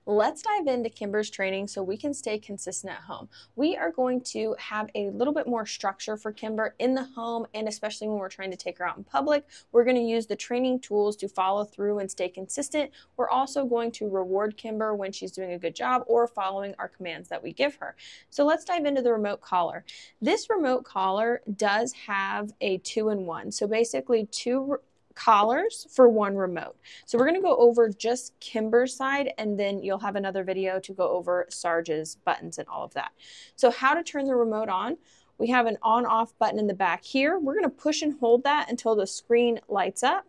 Let's dive into Kimber's training so we can stay consistent at home. We are going to have a little bit more structure for Kimber in the home, and especially when we're trying to take her out in public. We're going to use the training tools to follow through and stay consistent. We're also going to reward Kimber when she's doing a good job or following our commands that we give her. So let's dive into the remote collar. This remote collar does have a 2-in-1. So basically two collars for one remote. So we're going to go over just Kimber's side, and then you'll have another video to go over Sarge's buttons and all of that. So how to turn the remote on. We have an on-off button in the back here. We're going to push and hold that until the screen lights up.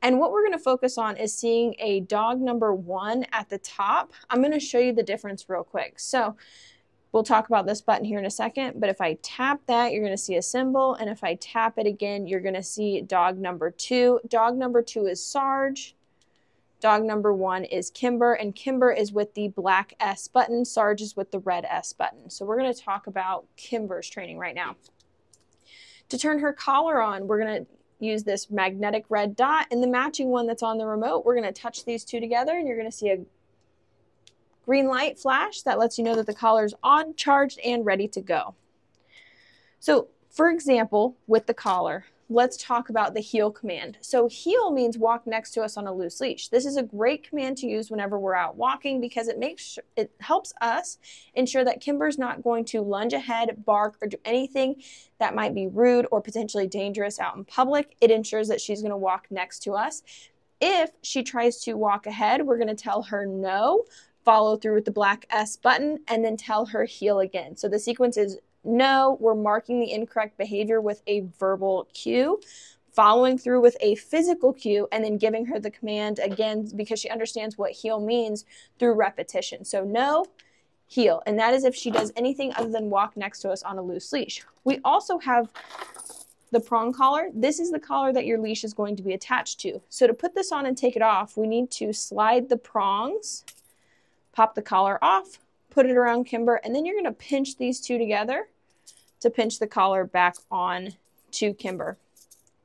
And what we're going to focus on is seeing a dog number 1 at the top. I'm going to show you the difference real quick. So we'll talk about this button here in a second, but if I tap that, you're going to see a symbol, and if I tap it again, you're going to see dog number 2. Dog number 2 is Sarge. Dog number 1 is Kimber, and Kimber is with the black S button. Sarge is with the red S button. So we're going to talk about Kimber's training right now. To turn her collar on, we're going to use this magnetic red dot and the matching one that's on the remote. We're going to touch these two together, and you're going to see a green light flash that lets you know that the collar is on, charged, and ready to go. So for example, with the collar, let's talk about the heel command. So heel means walk next to us on a loose leash. This is a great command to use whenever we're out walking because it helps us ensure that Kimber's not going to lunge ahead, bark, or do anything that might be rude or potentially dangerous out in public. It ensures that she's going to walk next to us. If she tries to walk ahead, we're going to tell her no, follow through with the black S button, and then tell her heel again. So the sequence is no, we're marking the incorrect behavior with a verbal cue, following through with a physical cue, and then giving her the command again because she understands what heel means through repetition. So no, heel, and that is if she does anything other than walk next to us on a loose leash. We also have the prong collar. This is the collar that your leash is going to be attached to. So to put this on and take it off, we need to slide the prongs, pop the collar off, put it around Kimber, and then you're going to pinch these two together to pinch the collar back on to Kimber.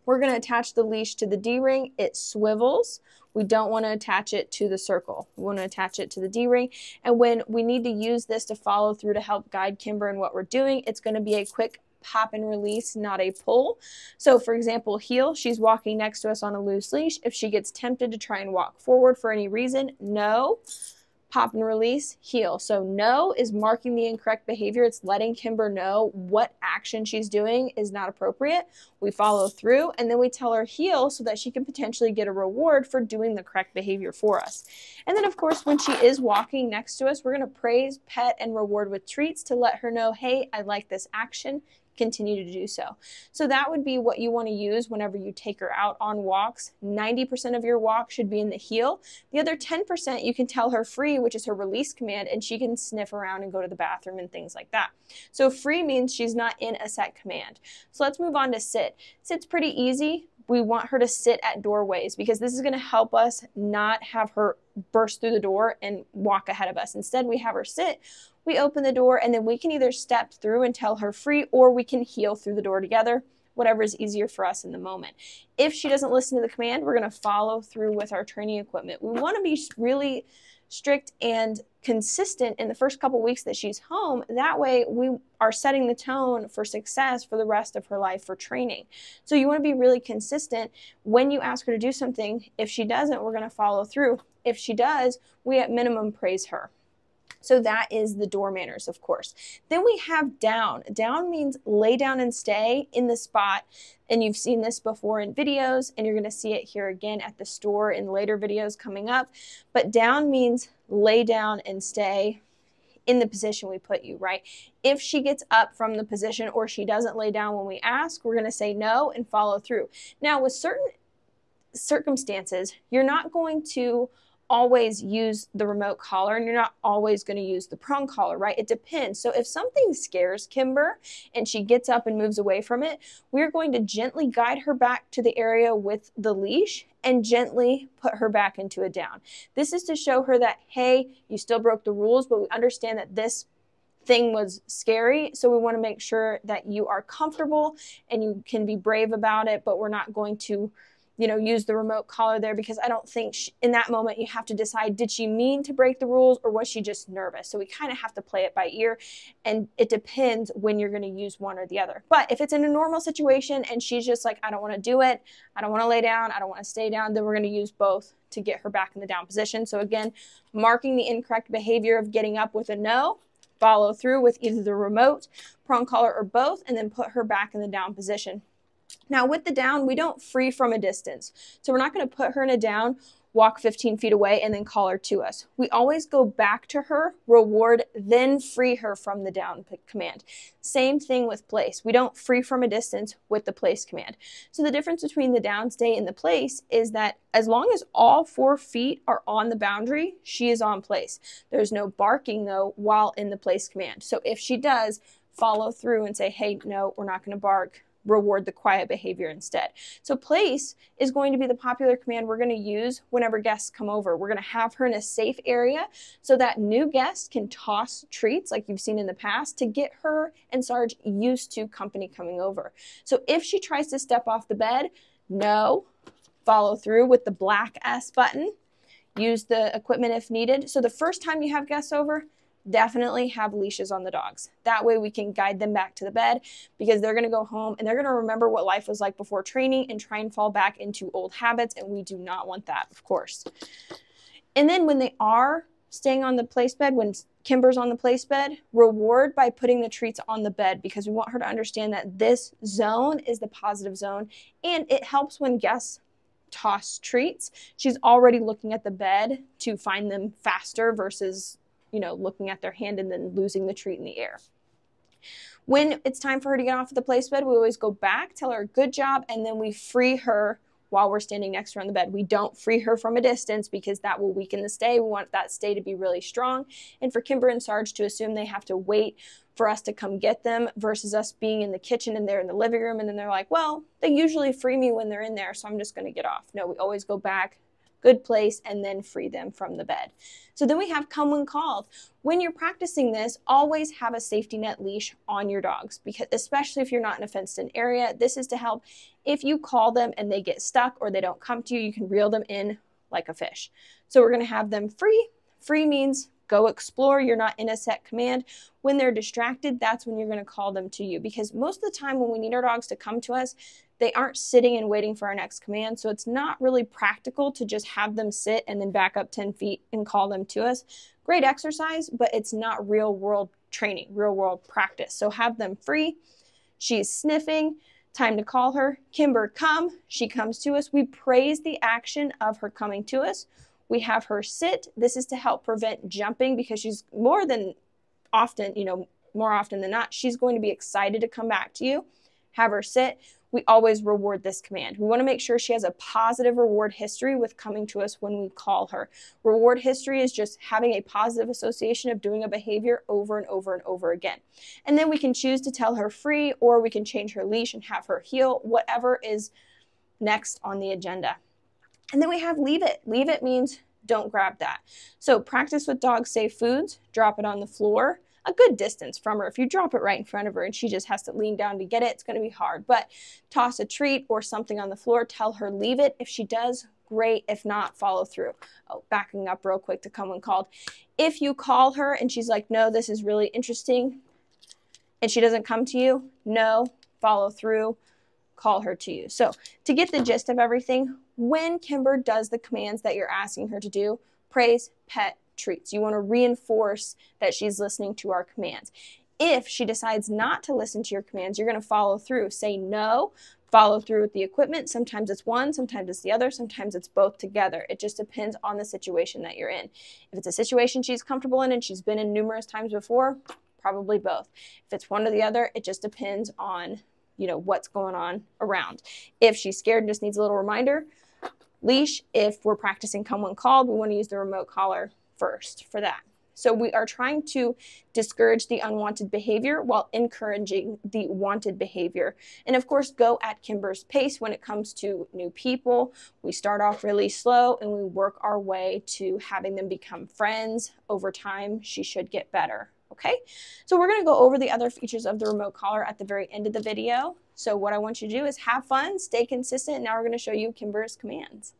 We're going to attach the leash to the D-ring. It swivels. We don't want to attach it to the circle. We want to attach it to the D-ring. And when we need to use this to follow through to help guide Kimber in what we're doing, it's going to be a quick pop and release, not a pull. So for example, heel, she's walking next to us on a loose leash. If she gets tempted to try and walk forward for any reason, no, pop and release, heel. So no is marking the incorrect behavior. It's letting Kimber know what action she's doing is not appropriate. We follow through, and then we tell her heel so that she can potentially get a reward for doing the correct behavior for us. And then of course, when she is walking next to us, we're going to praise, pet, and reward with treats to let her know, hey, I like this action. Continue to do so. So that would be what you want to use whenever you take her out on walks. 90% of your walk should be in the heel. The other 10% you can tell her free, which is her release command, and she can sniff around and go to the bathroom and things like that. So free means she's not in a set command. So let's move on to sit. Sit's pretty easy. We want her to sit at doorways because this is going to help us not have her burst through the door and walk ahead of us. Instead, we have her sit. We open the door, and then we can either step through and tell her free, or we can heel through the door together, whatever is easier for us in the moment. If she doesn't listen to the command, we're going to follow through with our training equipment. We want to be really strict and consistent in the first couple weeks that she's home. That way we are setting the tone for success for the rest of her life for training. So you want to be really consistent when you ask her to do something. If she doesn't, we're going to follow through. If she does, we at minimum praise her. So that is the door manners, of course. Then we have down. Down means lay down and stay in the spot. And you've seen this before in videos, and you're going to see it here again at the store in later videos coming up. But down means lay down and stay in the position we put you, right? If she gets up from the position or she doesn't lay down when we ask, we're going to say no and follow through. Now, with certain circumstances, you're not going to always use the remote collar, and you're not always going to use the prong collar, right? It depends. So if something scares Kimber and she gets up and moves away from it, we're going to gently guide her back to the area with the leash and gently put her back into a down. This is to show her that, hey, you still broke the rules, but we understand that this thing was scary, so we want to make sure that you are comfortable and you can be brave about it, but we're not going to use the remote collar there, because I don't think in that moment you have to decide, did she mean to break the rules or was she just nervous? So we kind of have to play it by ear, and it depends when you're going to use one or the other. But if it's in a normal situation and she's just like, I don't want to do it, I don't want to lay down, I don't want to stay down, then we're going to use both to get her back in the down position. So again, marking the incorrect behavior of getting up with a no, follow through with either the remote, prong collar, or both, and then put her back in the down position. Now with the down, we don't free from a distance. So we're not going to put her in a down, walk 15 feet away, and then call her to us. We always go back to her, reward, then free her from the down command. Same thing with place. We don't free from a distance with the place command. So the difference between the down, stay, and the place is that as long as all 4 feet are on the boundary, she is on place. There's no barking though while in the place command. So if she does, follow through and say, hey, no, we're not going to bark. Reward the quiet behavior instead. So place is going to be the popular command we're going to use whenever guests come over. We're going to have her in a safe area so that new guests can toss treats like you've seen in the past to get her and Sarge used to company coming over. So if she tries to step off the bed, no, follow through with the black S button. Use the equipment if needed. So the first time you have guests over, definitely have leashes on the dogs. That way we can guide them back to the bed, because they're going to go home and they're going to remember what life was like before training and try and fall back into old habits, and we do not want that, of course. And then when they are staying on the place bed, when Kimber's on the place bed, reward by putting the treats on the bed, because we want her to understand that this zone is the positive zone, and it helps when guests toss treats. She's already looking at the bed to find them faster versus looking at their hand and then losing the treat in the air. When it's time for her to get off of the place bed, we always go back, tell her good job, and then we free her while we're standing next to her on the bed. We don't free her from a distance because that will weaken the stay. We want that stay to be really strong, and for Kimber and Sarge to assume they have to wait for us to come get them versus us being in the kitchen and they're in the living room and then they're like, well, they usually free me when they're in there, so I'm just going to get off. No, we always go back, good place, and then free them from the bed. So then we have come when called. When you're practicing this, always have a safety net leash on your dogs, because especially if you're not in a fenced-in area, this is to help if you call them and they get stuck or they don't come to you, you can reel them in like a fish. So we're going to have them free. Free means go explore. You're not in a set command. When they're distracted, that's when you're going to call them to you, because most of the time when we need our dogs to come to us, they aren't sitting and waiting for our next command. So it's not really practical to just have them sit and then back up 10 feet and call them to us. Great exercise, but it's not real world training, real world practice. So have them free. She's sniffing. Time to call her. Kimber, come. She comes to us. We praise the action of her coming to us. We have her sit. This is to help prevent jumping, because she's more often than not, she's going to be excited to come back to you. Have her sit. We always reward this command. We want to make sure she has a positive reward history with coming to us when we call her. Reward history is just having a positive association of doing a behavior over and over and over again. And then we can choose to tell her free, or we can change her leash and have her heel, whatever is next on the agenda. And then we have leave it. Leave it means don't grab that. So practice with dogs safe foods, drop it on the floor, a good distance from her. If you drop it right in front of her and she just has to lean down to get it, it's going to be hard. But toss a treat or something on the floor, tell her leave it. If she does, great. If not, follow through. Oh, backing up real quick to come when called. If you call her and she's like, no, this is really interesting, and she doesn't come to you, no, follow through, call her to you. So to get the gist of everything, when Kimber does the commands that you're asking her to do, praise, pet, treats. You want to reinforce that she's listening to our commands. If she decides not to listen to your commands, you're going to follow through. Say no, follow through with the equipment. Sometimes it's one, sometimes it's the other, sometimes it's both together. It just depends on the situation that you're in. If it's a situation she's comfortable in and she's been in numerous times before, probably both. If it's one or the other, it just depends on what's going on around. If she's scared and just needs a little reminder, leash. If we're practicing come when called, we want to use the remote collar first for that. So we are trying to discourage the unwanted behavior while encouraging the wanted behavior. And of course, go at Kimber's pace when it comes to new people. We start off really slow and we work our way to having them become friends. Over time, she should get better. Okay, so we're going to go over the other features of the remote collar at the very end of the video. So what I want you to do is have fun, stay consistent. Now we're going to show you Kimber's commands.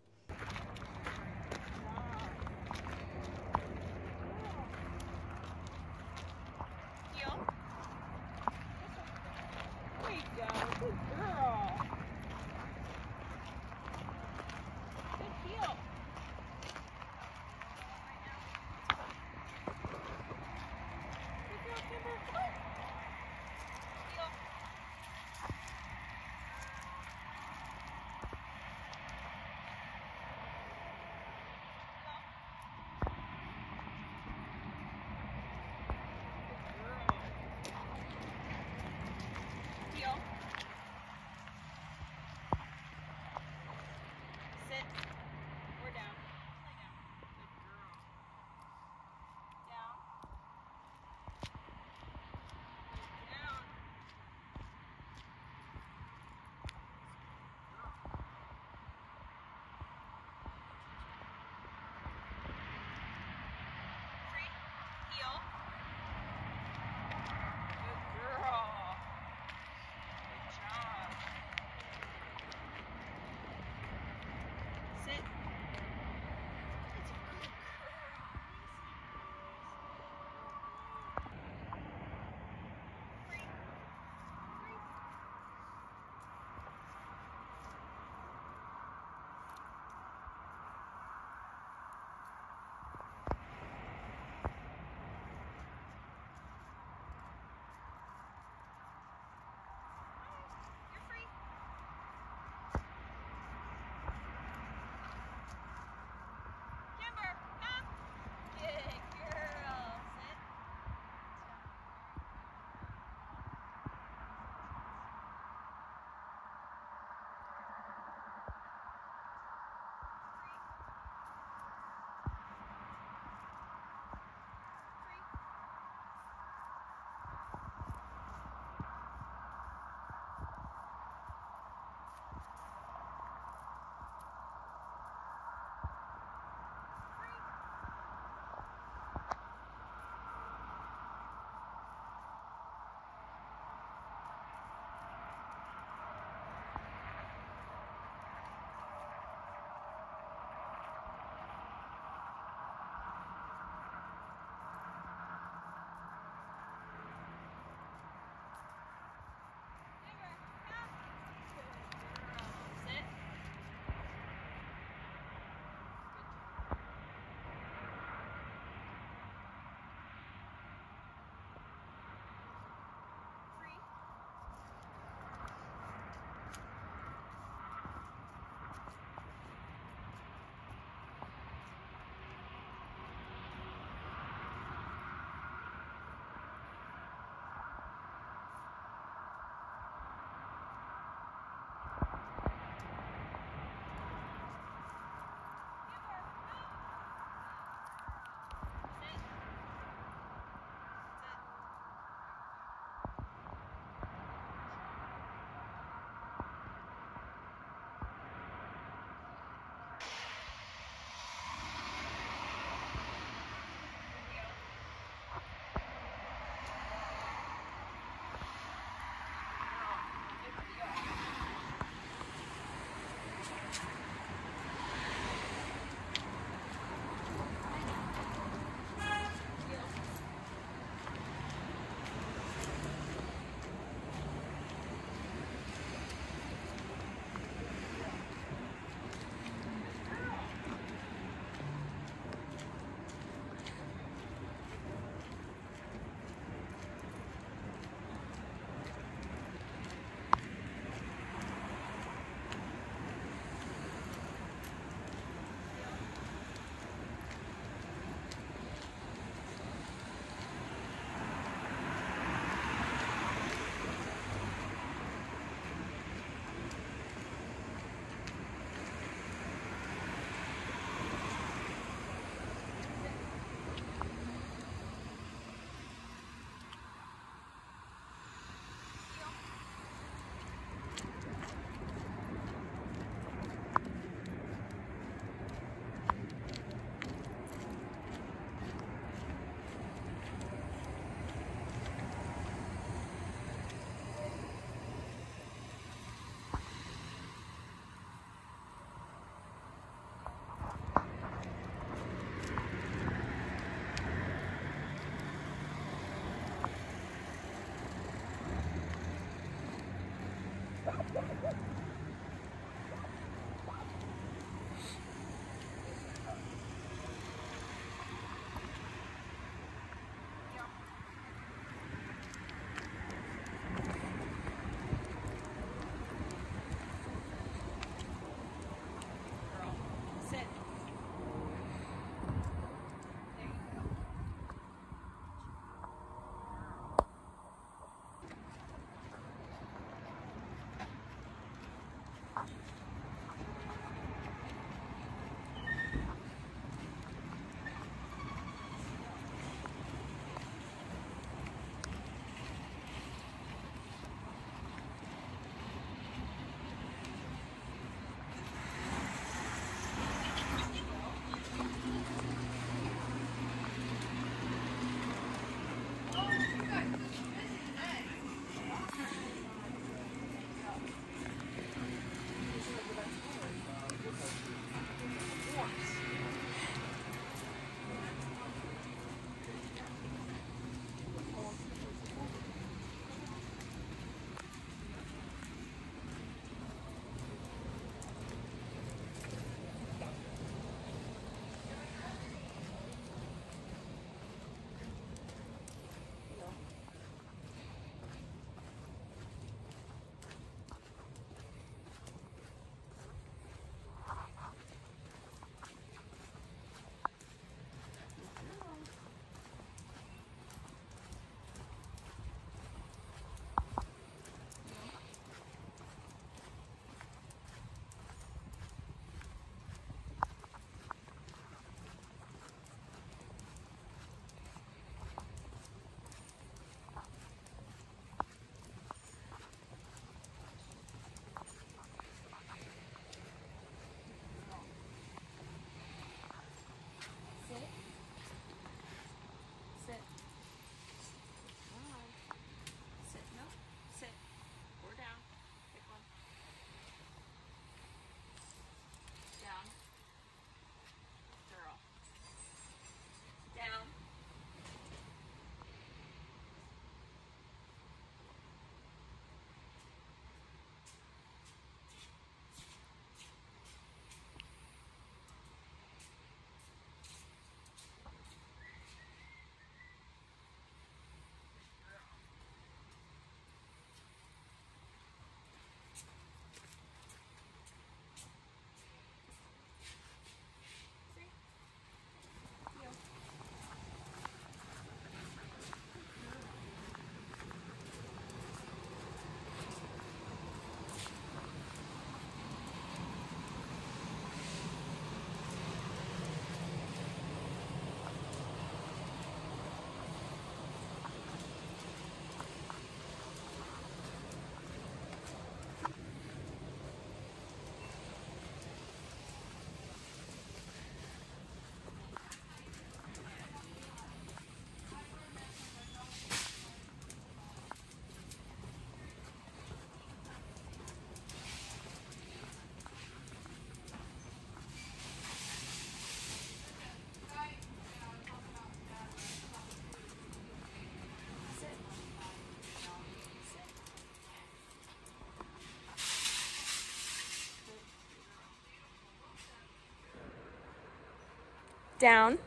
Down.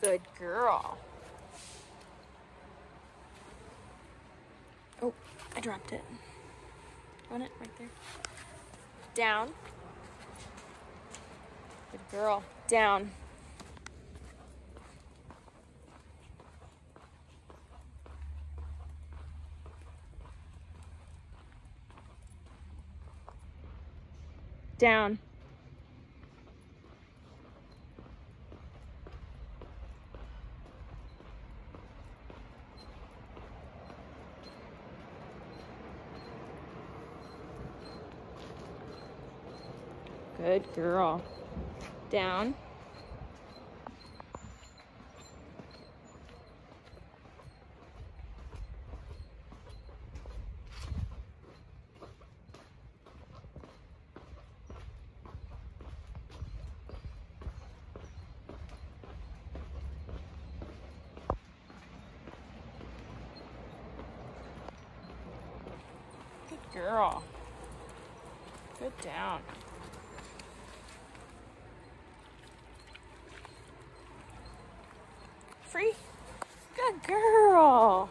Good girl. Oh, I dropped it. On it, right there. Down. Good girl. Down. Down. Good girl. Down. Good girl. Good down. Free. Good girl.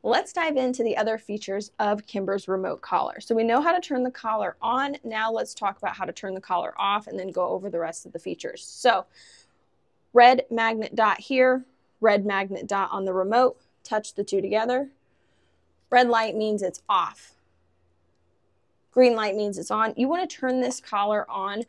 Let's dive into the other features of Kimber's remote collar. So we know how to turn the collar on. Now let's talk about how to turn the collar off and then go over the rest of the features. So red magnet dot here, red magnet dot on the remote, touch the two together. Red light means it's off. Green light means it's on. You want to turn this collar on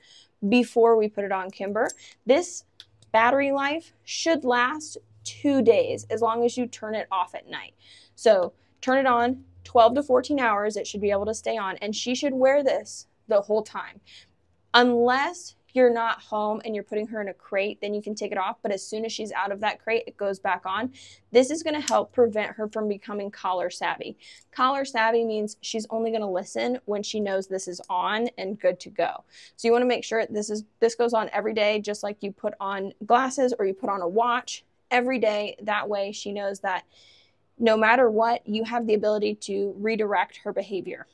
before we put it on Kimber. This battery life should last 2 days as long as you turn it off at night. So turn it on 12 to 14 hours. It should be able to stay on, and she should wear this the whole time. Unless you're not home and you're putting her in a crate, then you can take it off. But as soon as she's out of that crate, it goes back on. This is going to help prevent her from becoming collar savvy. Collar savvy means she's only going to listen when she knows this is on and good to go. So you want to make sure this goes on every day, just like you put on glasses or you put on a watch every day. That way she knows that no matter what, you have the ability to redirect her behavior.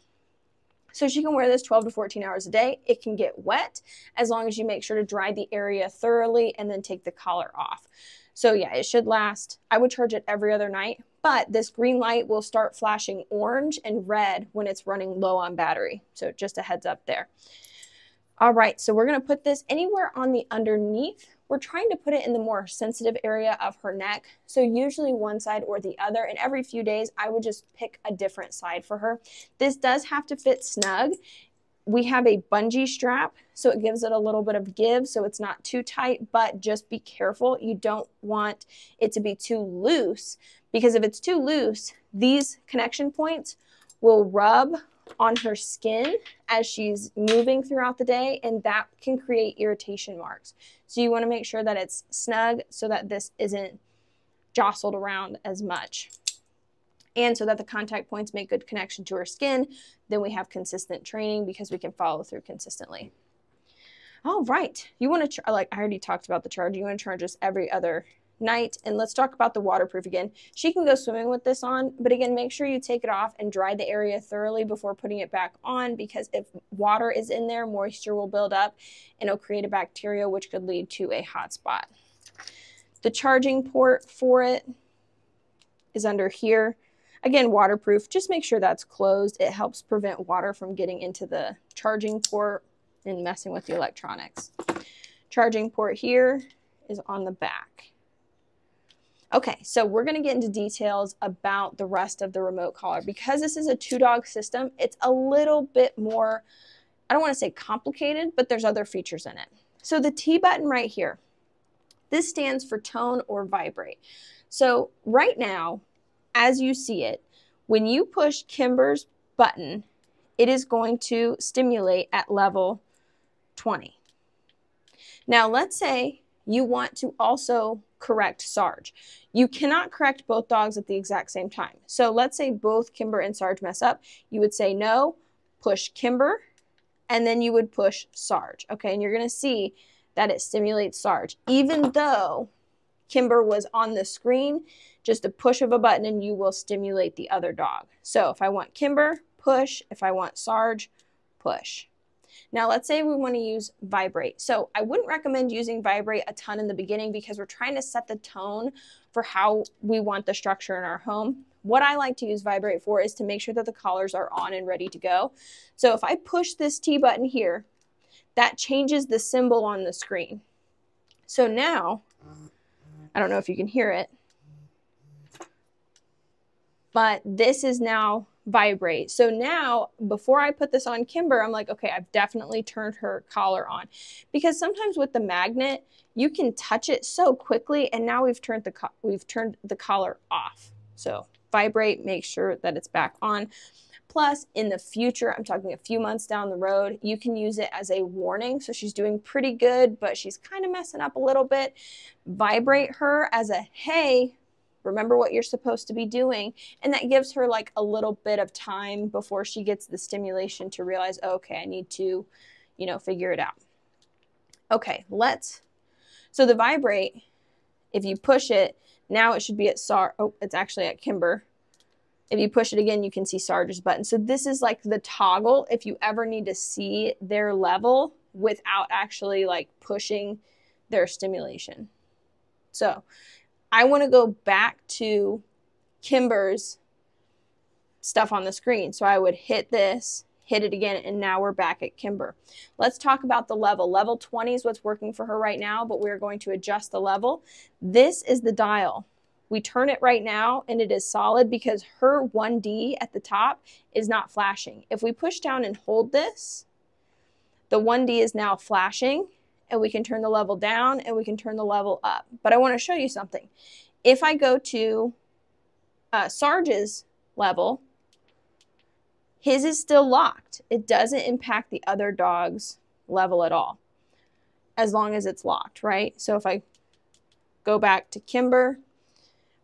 So she can wear this 12 to 14 hours a day. It can get wet as long as you make sure to dry the area thoroughly and then take the collar off. So yeah, it should last. I would charge it every other night, but this green light will start flashing orange and red when it's running low on battery. So just a heads up there. All right, so we're gonna put this anywhere on the underneath. We're trying to put it in the more sensitive area of her neck. So usually one side or the other, and every few days I would just pick a different side for her. This does have to fit snug. We have a bungee strap, so it gives it a little bit of give, so it's not too tight, but just be careful. You don't want it to be too loose, because if it's too loose, these connection points will rub on her skin as she's moving throughout the day, and that can create irritation marks. So you want to make sure that it's snug so that this isn't jostled around as much, and so that the contact points make good connection to her skin. Then we have consistent training because we can follow through consistently. All right, you want to, like I already talked about the charge, you want to charge this every other night. And let's talk about the waterproof again. She can go swimming with this on, but again, make sure you take it off and dry the area thoroughly before putting it back on, because if water is in there, moisture will build up and it'll create a bacteria, which could lead to a hot spot. The charging port for it is under here. Again, waterproof. Just make sure that's closed. It helps prevent water from getting into the charging port and messing with the electronics. Charging port here is on the back. Okay, so we're going to get into details about the rest of the remote collar. Because this is a 2-dog system, it's a little bit more, I don't want to say complicated, but there's other features in it. So the T button right here, this stands for tone or vibrate. So right now, as you see it, when you push Kimber's button, it is going to stimulate at level 20. Now let's say you want to also correct Sarge. You cannot correct both dogs at the exact same time. So let's say both Kimber and Sarge mess up. You would say no, push Kimber, and then you would push Sarge. Okay, and you're going to see that it stimulates Sarge. Even though Kimber was on the screen, just a push of a button and you will stimulate the other dog. So if I want Kimber, push. If I want Sarge, push. Now let's say we want to use vibrate. So I wouldn't recommend using vibrate a ton in the beginning because we're trying to set the tone for how we want the structure in our home. What I like to use vibrate for is to make sure that the collars are on and ready to go. So if I push this T button here, that changes the symbol on the screen. So now, I don't know if you can hear it, but this is now vibrate. So now, before I put this on Kimber, I'm like, okay, I've definitely turned her collar on. Because sometimes with the magnet, you can touch it so quickly, and now we've turned the collar off. So vibrate, make sure that it's back on. Plus, in the future, I'm talking a few months down the road, you can use it as a warning. So she's doing pretty good, but she's kind of messing up a little bit. Vibrate her as a, hey, remember what you're supposed to be doing. And that gives her like a little bit of time before she gets the stimulation to realize, oh, okay, I need to, figure it out. Okay, so the vibrate, if you push it, now it should be at it's actually at Kimber. If you push it again, you can see Sarge's button. So this is like the toggle if you ever need to see their level without actually like pushing their stimulation. So I want to go back to Kimber's stuff on the screen. So I would hit this, hit it again, and now we're back at Kimber. Let's talk about the level. Level 20 is what's working for her right now, but we're going to adjust the level. This is the dial. We turn it right now and it is solid because her 1D at the top is not flashing. If we push down and hold this, the 1D is now flashing, and we can turn the level down and we can turn the level up. But I want to show you something. If I go to Sarge's level, his is still locked. It doesn't impact the other dog's level at all, as long as it's locked, right? So if I go back to Kimber,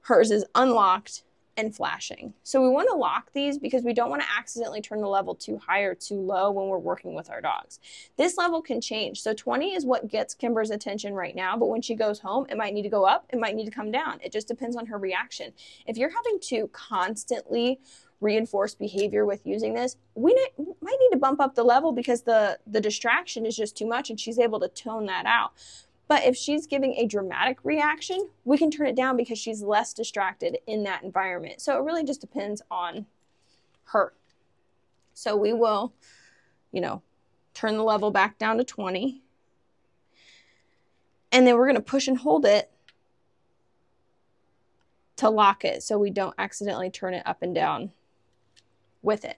hers is unlocked and flashing. So we want to lock these because we don't want to accidentally turn the level too high or too low when we're working with our dogs. This level can change. So 20 is what gets Kimber's attention right now, but when she goes home, it might need to go up, it might need to come down. It just depends on her reaction. If you're having to constantly reinforce behavior with using this, we might need to bump up the level because the distraction is just too much and she's able to tone that out. But if she's giving a dramatic reaction, we can turn it down because she's less distracted in that environment. So it really just depends on her. So we will, turn the level back down to 20. And then we're going to push and hold it to lock it so we don't accidentally turn it up and down with it.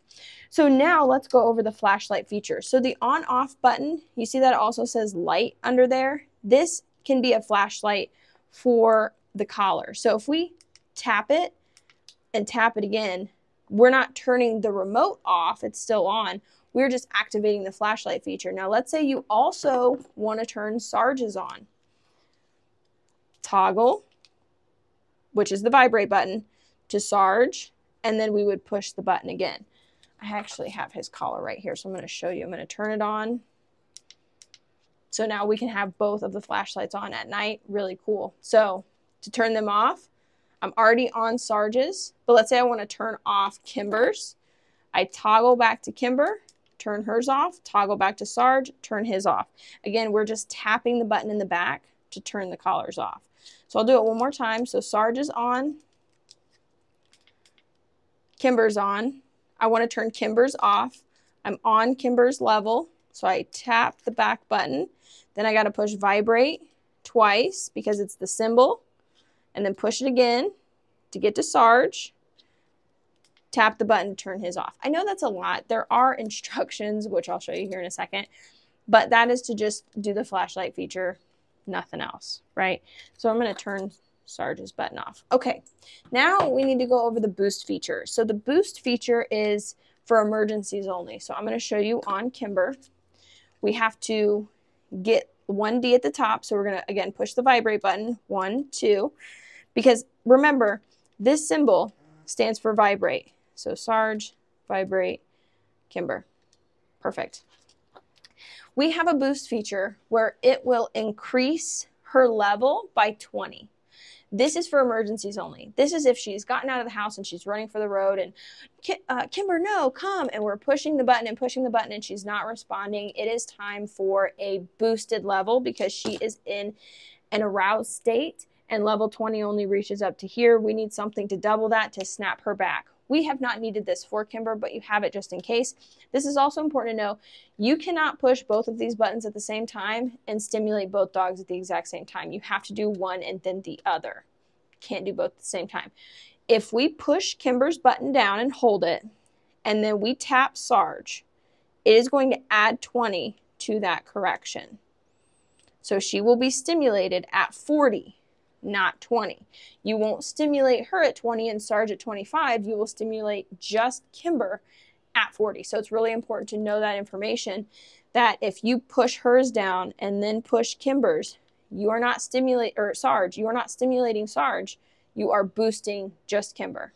So now let's go over the flashlight feature. So the on-off button, you see that it also says light under there. This can be a flashlight for the collar. So if we tap it and tap it again, we're not turning the remote off, it's still on. We're just activating the flashlight feature. Now let's say you also want to turn Sarge's on. Toggle, which is the vibrate button, to Sarge, and then we would push the button again. I actually have his collar right here, so I'm going to show you. I'm going to turn it on. So now we can have both of the flashlights on at night. Really cool. So to turn them off, I'm already on Sarge's, but let's say I want to turn off Kimber's. I toggle back to Kimber, turn hers off, toggle back to Sarge, turn his off. Again, we're just tapping the button in the back to turn the collars off. So I'll do it one more time. So Sarge is on, Kimber's on. I want to turn Kimber's off. I'm on Kimber's level, so I tap the back button. Then I got to push vibrate twice because it's the symbol, and then push it again to get to Sarge. Tap the button to turn his off. I know that's a lot. There are instructions, which I'll show you here in a second, but that is to just do the flashlight feature, nothing else, right? So I'm going to turn Sarge's button off. Okay, now we need to go over the boost feature. So the boost feature is for emergencies only. So I'm going to show you on Kimber. We have to get 1D at the top. So we're going to, again, push the vibrate button, 1, 2, because remember, this symbol stands for vibrate. So Sarge, vibrate, Kimber. Perfect. We have a boost feature where it will increase her level by 20. This is for emergencies only. This is if she's gotten out of the house and she's running for the road and Kimber, no, come. And we're pushing the button and she's not responding. It is time for a boosted level because she is in an aroused state and level 20 only reaches up to here. We need something to double that to snap her back. We have not needed this for Kimber, but you have it just in case. This is also important to know. You cannot push both of these buttons at the same time and stimulate both dogs at the exact same time. You have to do one and then the other. Can't do both at the same time. If we push Kimber's button down and hold it, and then we tap Sarge, it is going to add 20 to that correction. So she will be stimulated at 40. Not 20. You won't stimulate her at 20 and Sarge at 25. You will stimulate just Kimber at 40. So it's really important to know that information, that if you push hers down and then push Kimber's, you are not stimulating Sarge. You are boosting just Kimber.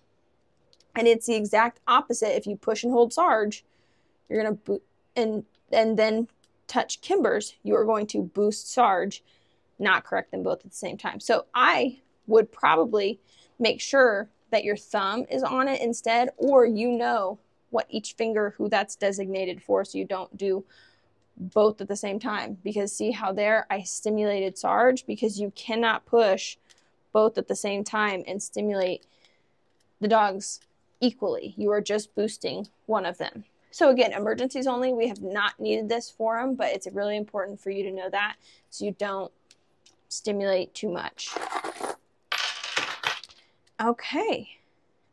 And it's the exact opposite. If you push and hold Sarge, you're going to and then touch Kimber's, you are going to boost Sarge, not correct them both at the same time. So I would probably make sure that your thumb is on it instead, or you know what each finger, who that's designated for, so you don't do both at the same time. Because see how there I stimulated Sarge, because you cannot push both at the same time and stimulate the dog's equally. You are just boosting one of them. So again, emergencies only. We have not needed this for them, but it's really important for you to know that so you don't stimulate too much. Okay.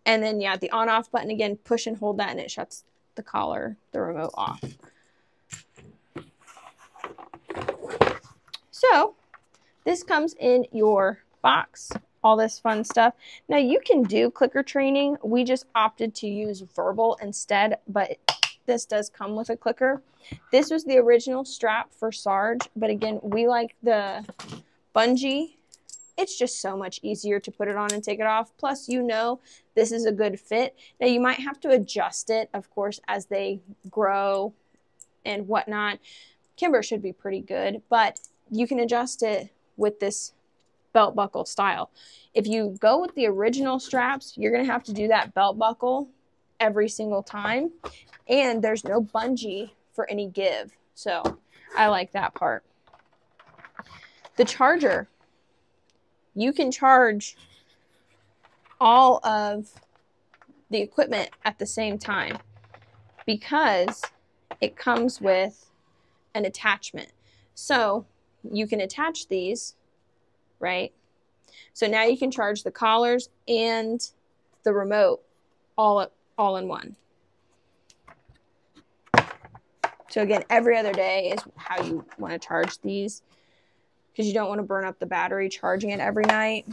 And then, yeah, the on-off button, again, push and hold that and it shuts the collar, the remote off. So this comes in your box, all this fun stuff. Now you can do clicker training. We just opted to use verbal instead, but this does come with a clicker. This was the original strap for Sarge, but again, we like the bungee. It's just so much easier to put it on and take it off. Plus, you know, this is a good fit. Now you might have to adjust it, of course, as they grow and whatnot. Kimber should be pretty good, but you can adjust it with this belt buckle style. If you go with the original straps, you're going to have to do that belt buckle every single time. And there's no bungee for any give. So I like that part. The charger. You can charge all of the equipment at the same time because it comes with an attachment. So you can attach these, right? So now you can charge the collars and the remote all in one. So again, every other day is how you want to charge these because you don't want to burn up the battery charging it every night.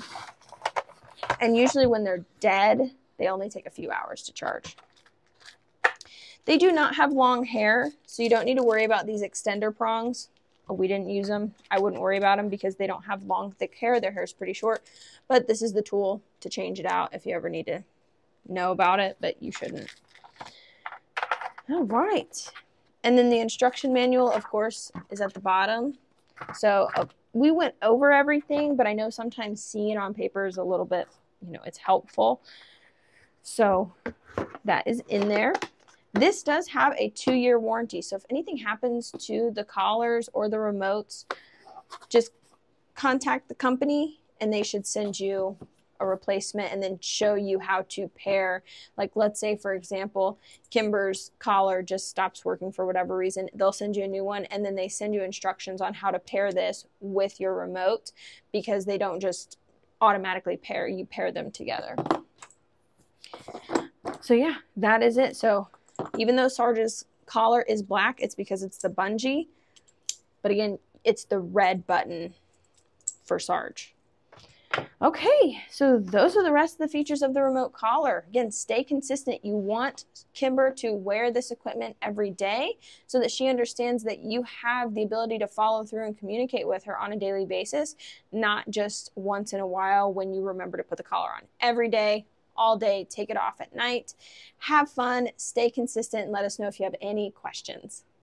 And usually when they're dead, they only take a few hours to charge. They do not have long hair, so you don't need to worry about these extender prongs. We didn't use them. I wouldn't worry about them because they don't have long, thick hair. Their hair is pretty short. But this is the tool to change it out if you ever need to know about it, but you shouldn't. All right. And then the instruction manual, of course, is at the bottom. So we went over everything, but I know sometimes seeing it on paper is a little bit, you know, it's helpful. So that is in there. This does have a 2-year warranty. So if anything happens to the collars or the remotes, just contact the company and they should send you a replacement and then show you how to pair. Like, let's say, for example, Kimber's collar just stops working for whatever reason. They'll send you a new one and then they send you instructions on how to pair this with your remote because they don't just automatically pair. You pair them together. So yeah, that is it. So even though Sarge's collar is black, it's because it's the bungee. But again, it's the red button for Sarge. Okay, so those are the rest of the features of the remote collar. Again, stay consistent. You want Kimber to wear this equipment every day so that she understands that you have the ability to follow through and communicate with her on a daily basis, not just once in a while when you remember to put the collar on. Every day, all day, take it off at night. Have fun, stay consistent, and let us know if you have any questions.